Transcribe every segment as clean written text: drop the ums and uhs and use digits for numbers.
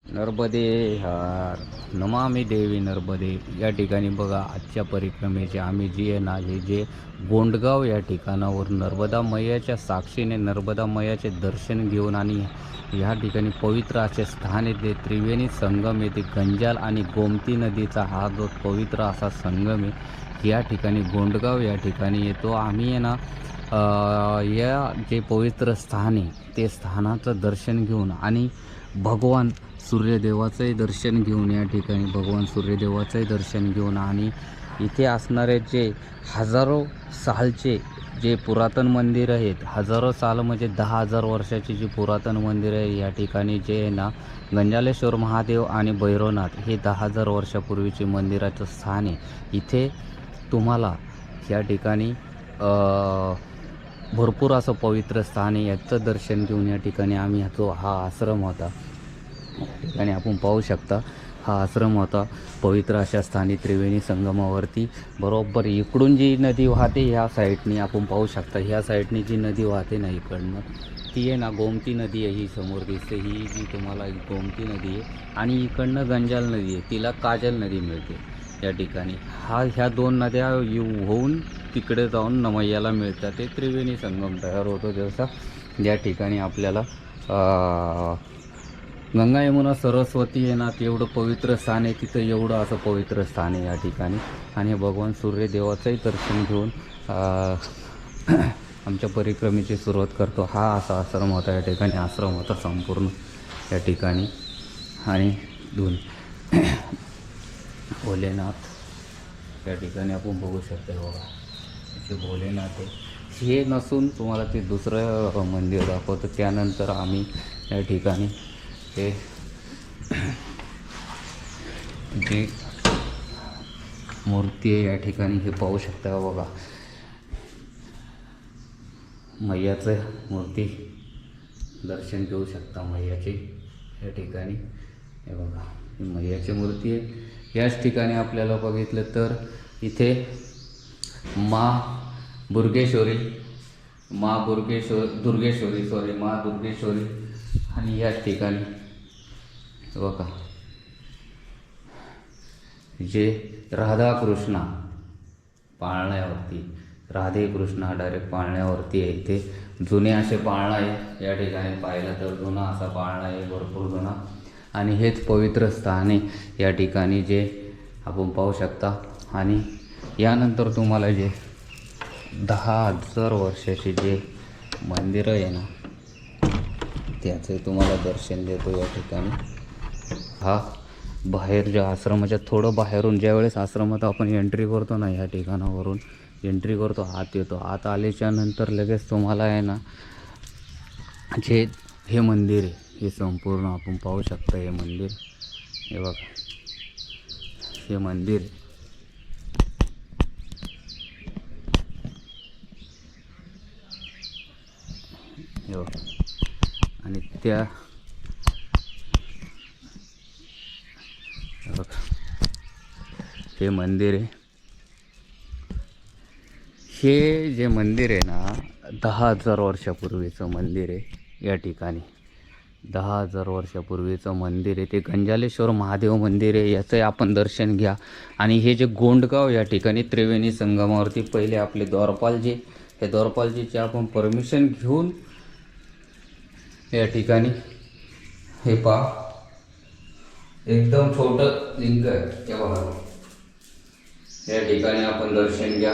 नर्मदे हर नमामि देवी नर्मदे. या ठिकाणी बघा आजच्या परिक्रमेचे आम्ही जी आहे ना हे जे गोंडगाव या ठिकाणावर नर्मदा मैयाच्या साक्षीने नर्मदा मैयाचे दर्शन घेऊन आणि या ठिकाणी पवित्र असे स्थान येते. त्रिवेणी संगम येते. गंजाल आणि गोमती नदीचा हा जो पवित्र असा संगम आहे या ठिकाणी गोंडगाव या ठिकाणी येतो. आम्ही आहे ना या जे पवित्र स्थान आहे ते स्थानाचं दर्शन घेऊन आणि भगवान सूर्यदेवाचंही दर्शन घेऊन या ठिकाणी भगवान सूर्यदेवाचंही दर्शन घेऊन आणि इथे असणारे जे हजारो सालचे जे पुरातन मंदिर आहेत, हजारो साल म्हणजे 10,000 वर्षाची जी पुरातन मंदिर आहे या ठिकाणी जे आहे ना गंजालेश्वर महादेव आणि भैरवनाथ हे 10,000 वर्षापूर्वीचे मंदिराचं स्थान आहे. इथे तुम्हाला या ठिकाणी भरपूर असं पवित्र स्थान आहे. याचं दर्शन घेऊन या ठिकाणी आम्ही हा आश्रम होता ठिकाणी आपण पाहू शकता. हा आश्रम होता पवित्र अशा स्थानी त्रिवेणी संगमावरती. बरोबर इकडून जी नदी वाहते ह्या साईडनी आपण पाहू शकता. ह्या साईडनी जी नदी वाहते ना इकडनं ती आहे ना गोमती नदी आहे. ही समोर दिसते ही जी तुम्हाला गोमती नदी आहे आणि इकडनं गंजाल नदी आहे, तिला काजल नदी मिळते या ठिकाणी. ह्या दोन नद्या होऊन तिकडे जाऊन नमय्याला मिळतात. ते त्रिवेणी संगम तयार होतो. जसा या ठिकाणी आपल्याला गंगा यमुना सरस्वती आहे ना तेवढं पवित्र स्थान आहे तिथं. एवढं असं पवित्र स्थान आहे या ठिकाणी आणि भगवान सूर्यदेवाचंही दर्शन घेऊन आमच्या परिक्रमेची सुरुवात करतो. हा असा आश्रम होता या ठिकाणी. आश्रम होता संपूर्ण या ठिकाणी आणि दोन भोलेनाथ या ठिकाणी आपण बघू शकतो. बघा इथे भोलेनाथ आहे. हे नसून तुम्हाला ते दुसरं मंदिर दाखवतं. त्यानंतर आम्ही या ठिकाणी हे जी मूर्ती आहे या ठिकाणी हे पाहू शकता. बघा मैयाचं मूर्ती दर्शन घेऊ शकता मैयाची या ठिकाणी. हे बघा ही मैयाची मूर्ती आहे. याच ठिकाणी आपल्याला बघितलं तर इथे माँ दुर्गेश्वरी आणि याच ठिकाणी बघा जे राधाकृष्णा पाळण्यावरती राधे कृष्णा डायरेक्ट पाळण्यावरती आहे. इथे जुने असे पाळणा आहे या ठिकाणी. पाहिलं तर जुना असा पाळणा आहे, भरपूर जुना. आणि हेच पवित्र स्थान आहे या ठिकाणी जे आपण पाहू शकता. आणि यानंतर तुम्हाला जे 10,000 वर्षाचे जे मंदिर आहे ना त्याचे तुम्हाला दर्शन देतो या ठिकाणी. हा बाहेर ज्या आश्रमाच्या थोडं बाहेरून ज्यावेळेस आश्रमात आपण एंट्री करतो ना या ठिकाणावरून एंट्री करतो, आत येतो. आत आल्याच्या नंतर लगेच तुम्हाला आहे ना जे हे मंदिर आहे हे संपूर्ण आपण पाहू शकता. हे मंदिर हे बघा हे मंदिर हे बघा आणि त्या बघा हे मंदिर आहे. हे जे मंदिर आहे ना 10,000 वर्षापूर्वीचं मंदिर आहे या ठिकाणी. 10,000 वर्षापूर्वीचं मंदिर आहे ते. गंजालेश्वर महादेव मंदिर आहे. याचं आपण दर्शन घ्या. आणि हे जे गोंडगाव या ठिकाणी त्रिवेणी संगमावरती पहिले आपले द्वारपालजी हे द्वारपालजीचे आपण परमिशन घेऊन या ठिकाणी हे पहा एकदम छोटं लिंग आहे हे बघा. या ठिकाणी आपण दर्शन घ्या.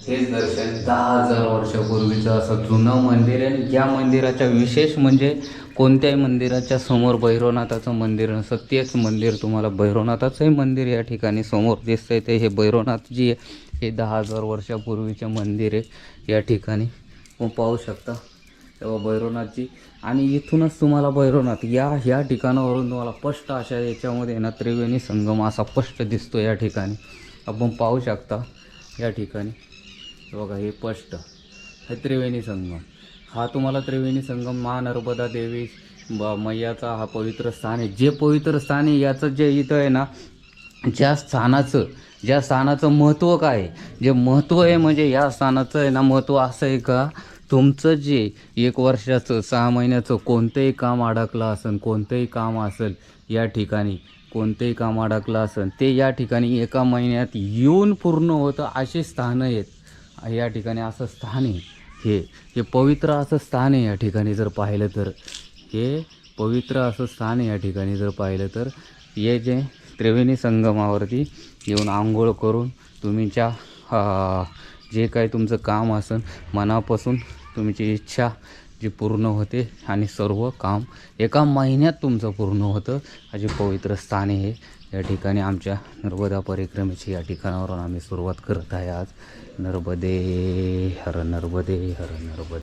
हेच दर्शन 10,000 वर्षापूर्वीचं असं जुनं मंदिर आहे. या मंदिराच्या विशेष म्हणजे कोणत्याही मंदिराच्या समोर भैरवनाथाचं मंदिर नसतं. तेच मंदिर तुम्हाला भैरवनाथाचंही मंदिर या ठिकाणी समोर दिसतंय. ते हे भैरवनाथ जी आहे हे 10,000 वर्षापूर्वीचे मंदिर आहे या ठिकाणी आपण पाहू शकता. तेव्हा भैरवनाथजी आणि इथूनच तुम्हाला भैरवनाथ ह्या ठिकाणावरून तुम्हाला स्पष्ट अशा याच्यामध्ये ना त्रिवेणी संगम असा स्पष्ट दिसतो या ठिकाणी आपण पाहू शकता. या ठिकाणी बघा हे स्पष्ट हे त्रिवेणी संगम. हा तुम्हाला त्रिवेणी संगम नर्मदा देवी मैयाचा हा पवित्र स्थान आहे. जे पवित्र स्थान आहे याचं जे इथं आहे ना ज्या स्थानाचं महत्त्व काय आहे, जे महत्त्व आहे म्हणजे या स्थानाचं आहे ना महत्त्व असं आहे का तुमचं जे 1 वर्षाचं 6 महिन्याचं कोणतंही काम अडकलं असेल, कोणतंही काम असेल या ठिकाणी, कोणतंही काम अडकलं असेल ते या ठिकाणी 1 महिन्यात येऊन पूर्ण होतं. असे स्थानं आहेत या ठिकाणी. असं स्थान आहे हे पवित्र असं स्थान आहे. या ठिकाणी जर पाहिलं तर हे पवित्र असं स्थान आहे. या ठिकाणी जर पाहिलं तर हे जे त्रिवेणी संगमावरती येऊन आंघोळ करून तुमच्या जे काही तुमचं काम असेल मनापासून तुमची इच्छा जी पूर्ण होते आणि सर्व काम 1 महिन्यात तुमचं पूर्ण होतं. असे पवित्र स्थान आहे या ठिकाणी. आमच्या नर्मदा परिक्रमेची या ठिकाणावरून आम्ही सुरुवात करत आहे आज. नर्मदे हर नर्मदे हर नर्मदे.